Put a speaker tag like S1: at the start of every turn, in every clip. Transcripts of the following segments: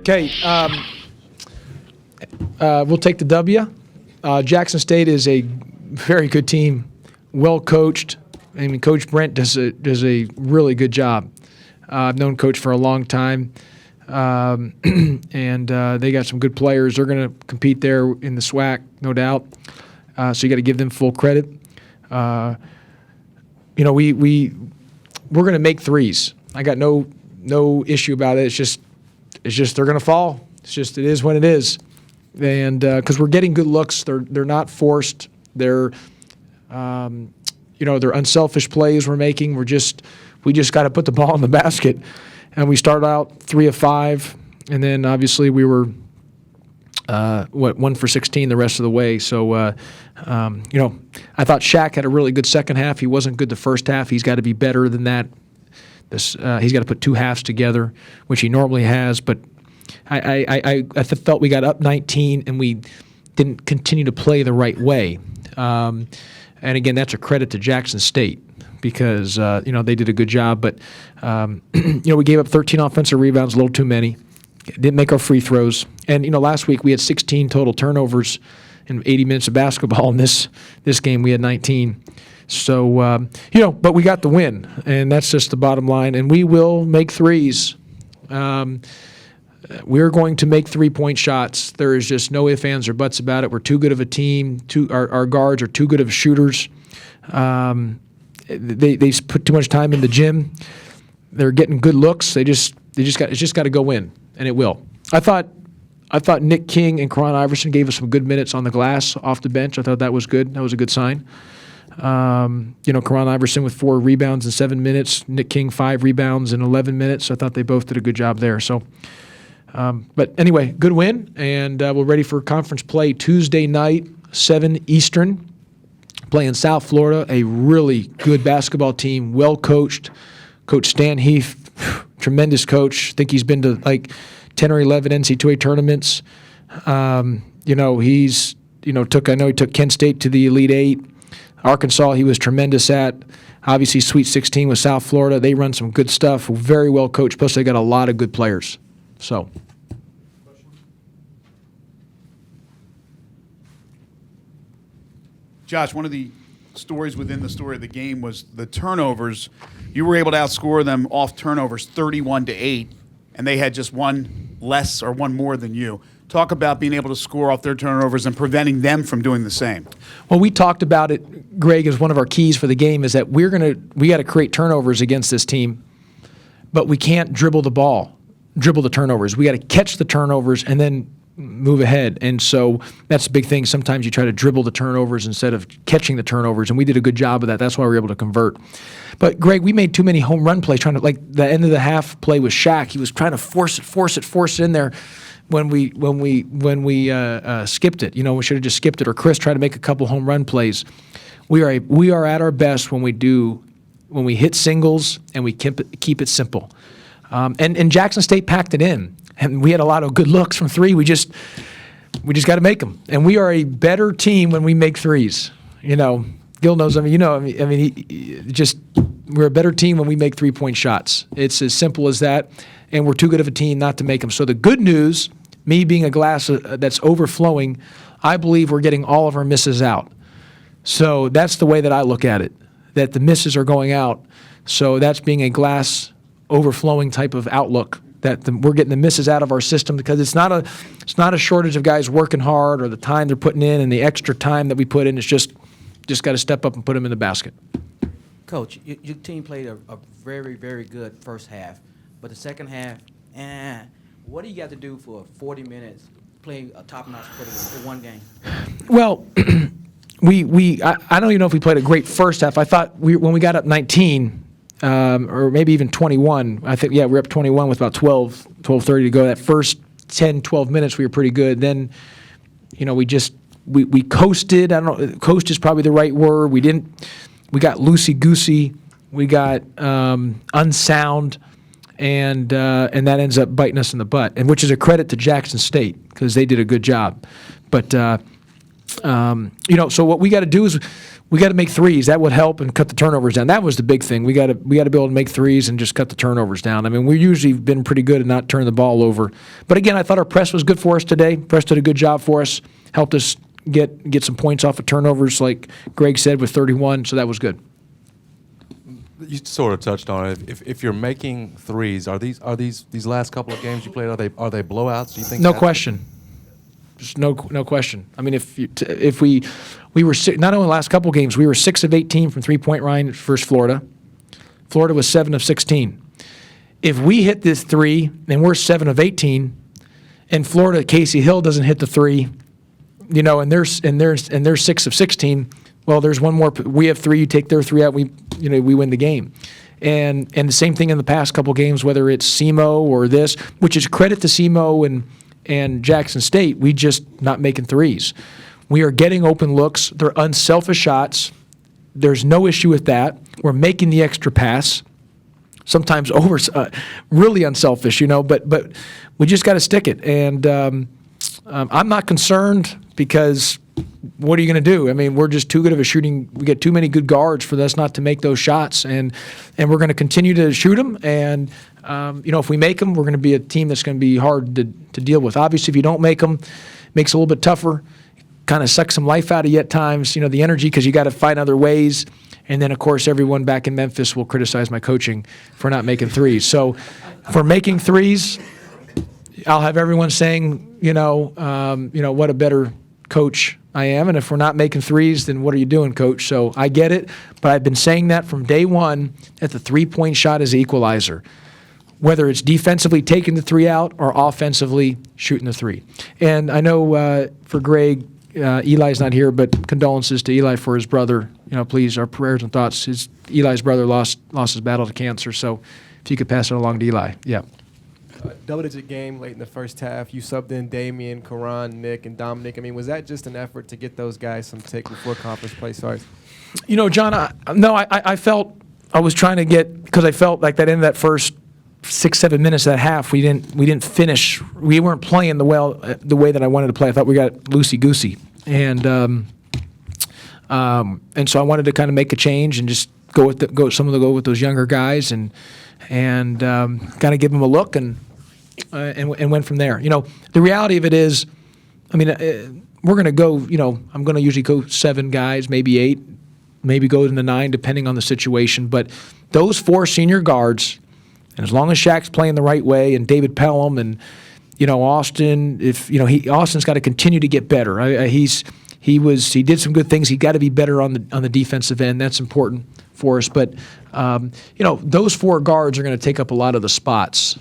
S1: Okay, we'll take the W. Jackson State is a very good team, well coached. I mean, Coach Brent does a really good job. I've known Coach for a long time, and they got some good players. They're going to compete there in the SWAC, no doubt. So you got to give them full credit. We're going to make threes. I got no issue about it. It's just they're going to fall. It is what it is, and because we're getting good looks, they're not forced. They're they're unselfish plays we're making. We just got to put the ball in the basket, and we started out 3 of 5, and then obviously we were 1 for 16 the rest of the way. So I thought Shaq had a really good second half. He wasn't good the first half. He's got to be better than that. He's got to put 2 halves together, which he normally has. But I felt we got up 19 and we didn't continue to play the right way. And again, that's a credit to Jackson State because they did a good job. But we gave up 13 offensive rebounds, a little too many. Didn't make our free throws. And last week we had 16 total turnovers in 80 minutes of basketball. In this game we had 19. So but we got the win, and that's just the bottom line. And we will make threes. We're going to make 3-point shots. There is just no ifs, ands, or buts about it. We're too good of a team. Our guards are too good of shooters. They put too much time in the gym. They're getting good looks. It's just got to go in, and it will. I thought Nick King and Karan Iverson gave us some good minutes on the glass off the bench. I thought that was good. That was a good sign. Karan Iverson with 4 rebounds in 7 minutes. Nick King 5 rebounds in 11 minutes. I thought they both did a good job there. So. But anyway, good win, and we're ready for conference play Tuesday night, 7 Eastern, playing South Florida, a really good basketball team, well coached. Coach Stan Heath, tremendous coach. I think he's been to like 10 or 11 NCAA tournaments. He took Kent State to the Elite 8. Arkansas, he was tremendous at. Obviously, Sweet 16 with South Florida. They run some good stuff, very well coached, plus they got a lot of good players. So.
S2: Josh, one of the stories within the story of the game was the turnovers. You were able to outscore them off turnovers 31-8, and they had just one less or one more than you. Talk about being able to score off their turnovers and preventing them from doing the same.
S1: Well, we talked about it, Greg, as one of our keys for the game is that we got to create turnovers against this team, but we can't dribble the turnovers. We got to catch the turnovers and then move ahead. And so that's a big thing. Sometimes you try to dribble the turnovers instead of catching the turnovers, and we did a good job of that. That's why we were able to convert. But, Greg, we made too many home run plays, trying to, like the end of the half play with Shaq. He was trying to force it in there when we skipped it. We should have just skipped it. Or Chris tried to make a couple home run plays. We are at our best when we hit singles and we keep it simple. And Jackson State packed it in, and we had a lot of good looks from 3. We just got to make them, and we are a better team when we make threes. Gil knows. We're a better team when we make 3-point shots. It's as simple as that, and we're too good of a team not to make them. So the good news, me being a glass that's overflowing, I believe we're getting all of our misses out. So that's the way that I look at it, that the misses are going out. So that's being a glass overflowing type of outlook, that we're getting the misses out of our system, because it's not a shortage of guys working hard or the time they're putting in and the extra time that we put in. It's just got to step up and put them in the basket.
S3: Coach, your team played a very, very good first half, but the second half, what do you got to do for 40 minutes playing a top-notch for one game?
S1: Well, I don't even know if we played a great first half. I thought when we got up 19, or maybe even 21. I think, we were up 21 with about 12:30 to go. That first 10, 12 minutes, we were pretty good. Then, we coasted. I don't know, coast is probably the right word. We got loosey-goosey. We got unsound, and that ends up biting us in the butt, and which is a credit to Jackson State because they did a good job. But, So what we got to do is we got to make threes. That would help and cut the turnovers down. That was the big thing. We got to be able to make threes and just cut the turnovers down. I mean, we've usually been pretty good at not turning the ball over. But again, I thought our press was good for us today. Press did a good job for us. Helped us get some points off of turnovers, like Greg said, with 31. So that was good.
S4: You sort of touched on it. If you're making threes, are these last couple of games you played, are they blowouts? Do you think?
S1: No question. Just no question. I mean, if we were not only the last couple games, we were 6 of 18 from 3-point line versus Florida. Florida was 7 of 16. If we hit this three and we're 7 of 18, and Florida Casey Hill doesn't hit the three, and they're 6 of 16. Well, there's one more. We have 3. You take their 3 out. We win the game. And the same thing in the past couple games, whether it's SEMO or this, which is credit to SEMO and Jackson State. We just not making threes. We are getting open looks. They're unselfish shots. There's no issue with that. We're making the extra pass. Sometimes really unselfish, but we just got to stick it. And I'm not concerned because what are you going to do? I mean, we're just too good of a shooting. We get too many good guards for us not to make those shots, and we're going to continue to shoot them. And if we make them, we're going to be a team that's going to be hard to deal with. Obviously, if you don't make them, it makes it a little bit tougher. Kind of sucks some life out of you at times. The energy because you got to find other ways. And then, of course, everyone back in Memphis will criticize my coaching for not making threes. So, for making threes, I'll have everyone saying, what a better coach I am. And if we're not making threes, then what are you doing, coach? So I get it, but I've been saying that from day one that the three-point shot is the equalizer, whether it's defensively taking the 3 out or offensively shooting the 3. And I know for Greg, Eli's not here, but condolences to Eli for his brother. Please, our prayers and thoughts. Eli's brother lost his battle to cancer, so if you could pass it along to Eli. Yeah.
S5: Double-digit game late in the first half. You subbed in Damian, Karan, Nick, and Dominic. I mean, was that just an effort to get those guys some take before conference play starts?
S1: John, I felt I was trying to get, because I felt like that in that first 6-7 minutes of that half, we didn't finish. We weren't playing the way that I wanted to play. I thought we got loosey-goosey. And so I wanted to kind of make a change and just go with those younger guys and kind of give them a look and went from there. The reality of it is, we're going to go, I'm going to usually go 7 guys, maybe 8, maybe go into 9, depending on the situation. But those 4 senior guards, and as long as Shaq's playing the right way, and David Pelham and, Austin, Austin's got to continue to get better. He did some good things. He got to be better on the defensive end. That's important for us. But, those 4 guards are going to take up a lot of the spots.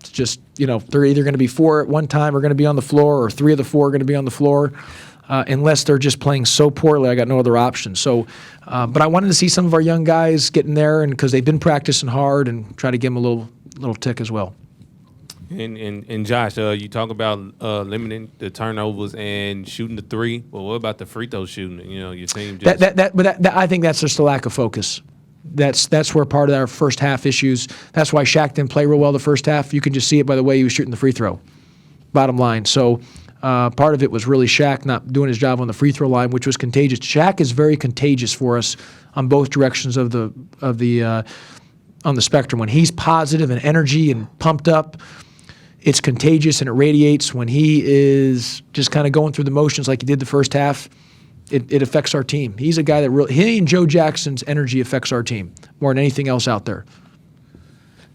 S1: It's just, they're either going to be 4 at one time or going to be on the floor, or 3 of the 4 are going to be on the floor. Unless they're just playing so poorly, I got no other option. So, but I wanted to see some of our young guys getting there, and because they've been practicing hard, and try to give them a little tick as well.
S6: And Josh, you talk about limiting the turnovers and shooting the 3. Well, what about the free throw shooting? Your team just
S1: that I think that's just a lack of focus. That's where part of our first half issues. That's why Shaq didn't play real well the first half. You can just see it by the way he was shooting the free throw. Bottom line. So part of it was really Shaq not doing his job on the free throw line, which was contagious. Shaq is very contagious for us on both directions of the on the spectrum. When he's positive and energy and pumped up, it's contagious and it radiates. When he is just kind of going through the motions like he did the first half, it affects our team. He's a guy that he and Joe Jackson's energy affects our team more than anything else out there.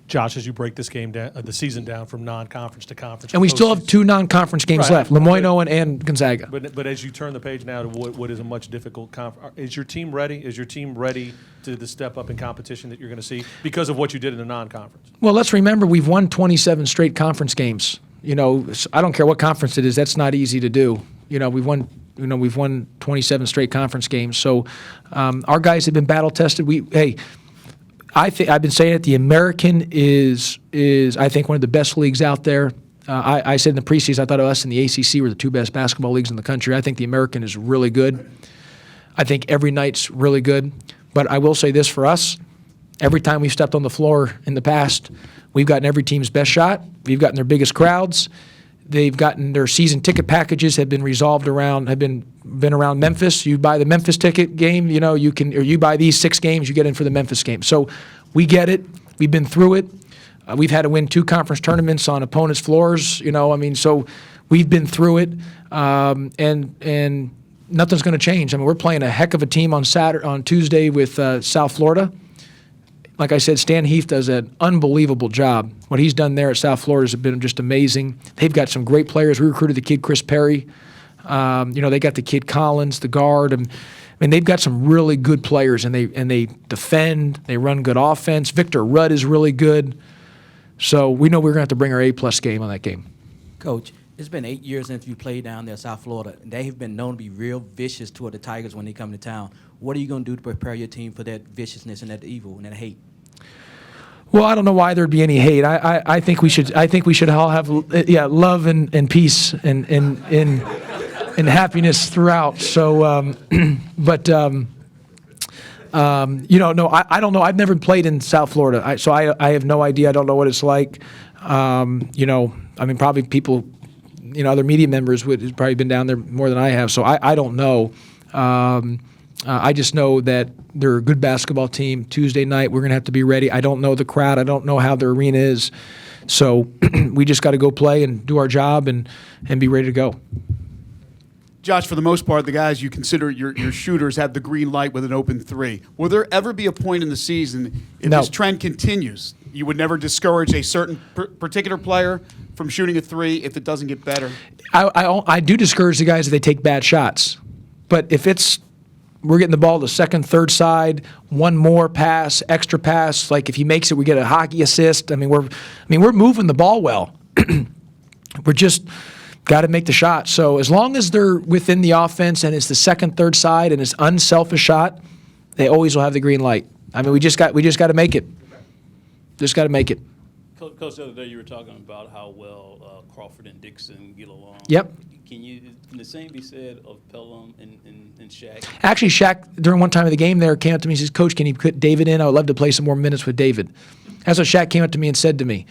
S7: Josh, as you break this game down, the season down from non-conference to conference,
S1: and we still have 2 non-conference games left: Lemoyne and Gonzaga.
S7: But as you turn the page now to what is a much difficult conference, is your team ready? Is your team ready to the step up in competition that you're going to see because of what you did in the non-conference?
S1: Well, let's remember we've won 27 straight conference games. I don't care what conference it is. That's not easy to do. We've won 27 straight conference games. So our guys have been battle tested. I've been saying it. The American is I think one of the best leagues out there. I said in the preseason I thought us and the ACC were the 2 best basketball leagues in the country. I think the American is really good. I think every night's really good. But I will say this for us: every time we've stepped on the floor in the past, we've gotten every team's best shot. We've gotten their biggest crowds. They've gotten their season ticket packages have been resolved around have been around Memphis. You buy the Memphis ticket game, you can, or you buy these 6 games, you get in for the Memphis game. So we get it. We've been through it. We've had to win 2 conference tournaments on opponents' floors. So we've been through it, and nothing's going to change. We're playing a heck of a team on Tuesday with South Florida. Like I said, Stan Heath does an unbelievable job. What he's done there at South Florida has been just amazing. They've got some great players. We recruited the kid Chris Perry. They got the kid Collins, the guard. They've got some really good players, and they defend. They run good offense. Victor Rudd is really good. So we know we're going to have to bring our A-plus game on that game.
S3: Coach, it's been 8 years since you played down there in South Florida. They have been known to be real vicious toward the Tigers when they come to town. What are you going to do to prepare your team for that viciousness and that evil and that hate?
S1: Well, I don't know why there'd be any hate. I think we should all have love and peace and happiness throughout. So, no, I don't know. I've never played in South Florida, so I have no idea. I don't know what it's like. Probably people, other media members would have probably been down there more than I have. So I don't know. I just know that they're a good basketball team. Tuesday night, we're going to have to be ready. I don't know the crowd. I don't know how the arena is. So we just got to go play and do our job and be ready to go.
S2: Josh, for the most part, the guys you consider your shooters have the green light with an open 3. Will there ever be a point in the season, if
S1: No.
S2: this trend continues, you would never discourage a certain particular player from shooting a 3 if it doesn't get better?
S1: I do discourage the guys if they take bad shots. But if we're getting the ball to the second, third side, one more pass, extra pass, like if he makes it, we get a hockey assist. We're moving the ball well. We're just got to make the shot. So as long as they're within the offense and it's the second, third side and it's unselfish shot, they always will have the green light. We just got to make it. Just got to make it.
S8: Coach, the other day you were talking about how well Crawford and Dixon get along.
S1: Yep.
S8: Can the same be said of Pelham and Shaq?
S1: Actually, Shaq, during one time of the game there, came up to me and says, Coach, can you put David in? I would love to play some more minutes with David. That's what Shaq came up to me and said to me.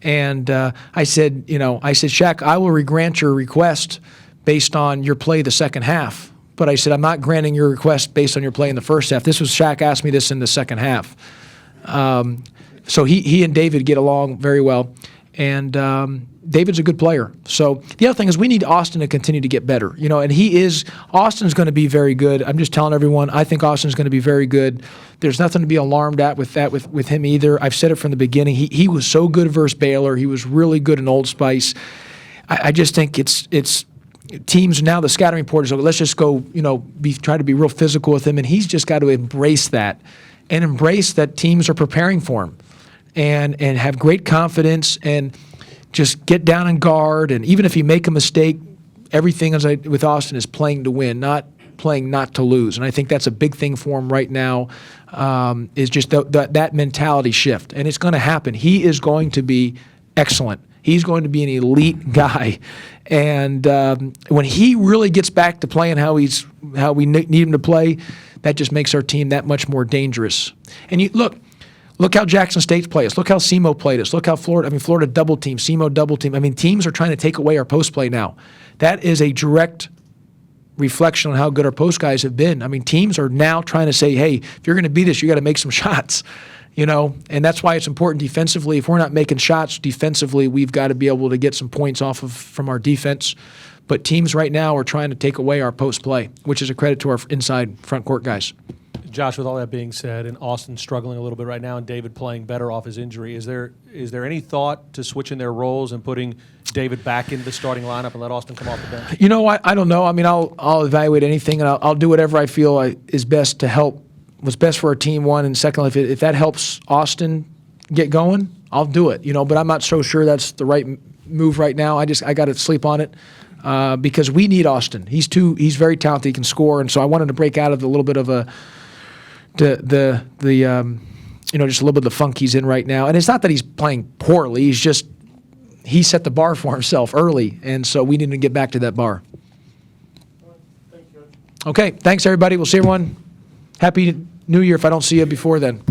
S1: And I said, Shaq, I will grant your request based on your play the second half. But I said, I'm not granting your request based on your play in the first half. Shaq asked me this in the second half. So he and David get along very well. And David's a good player. So the other thing is we need Austin to continue to get better. And Austin's going to be very good. I'm just telling everyone, I think Austin's going to be very good. There's nothing to be alarmed at with that with him either. I've said it from the beginning. He was so good versus Baylor. He was really good in Old Spice. I just think it's teams now, the scouting reporters, let's just go, try to be real physical with him. And he's just got to embrace that and embrace that teams are preparing for him and have great confidence and just get down and guard. And even if you make a mistake, everything with Austin is playing to win, not playing not to lose. And I think that's a big thing for him right now, is just that mentality shift. And it's going to happen. He is going to be excellent. He's going to be an elite guy. And when he really gets back to playing how we need him to play, that just makes our team that much more dangerous. And Look how Jackson State's play us. Look how SEMO played us. Look how Florida double team, SEMO double team. Teams are trying to take away our post play now. That is a direct reflection on how good our post guys have been. Teams are now trying to say, hey, if you're going to beat us, you got to make some shots, and that's why it's important defensively. If we're not making shots defensively, we've got to be able to get some points from our defense. But teams right now are trying to take away our post play, which is a credit to our inside front court guys.
S7: Josh, with all that being said, and Austin struggling a little bit right now, and David playing better off his injury, is there any thought to switching their roles and putting David back into the starting lineup and let Austin come off the bench?
S1: I don't know. I'll evaluate anything, and I'll do whatever I feel is best to help. What's best for our team, one, and second, if that helps Austin get going, I'll do it. But I'm not so sure that's the right move right now. I got to sleep on it. Because we need Austin. He's very talented. He can score, and so I wanted to break out of a little bit of just a little bit of the funk he's in right now. And it's not that he's playing poorly. He set the bar for himself early, and so we need to get back to that bar. Okay, thanks everybody. We'll see everyone. Happy New Year if I don't see you before then.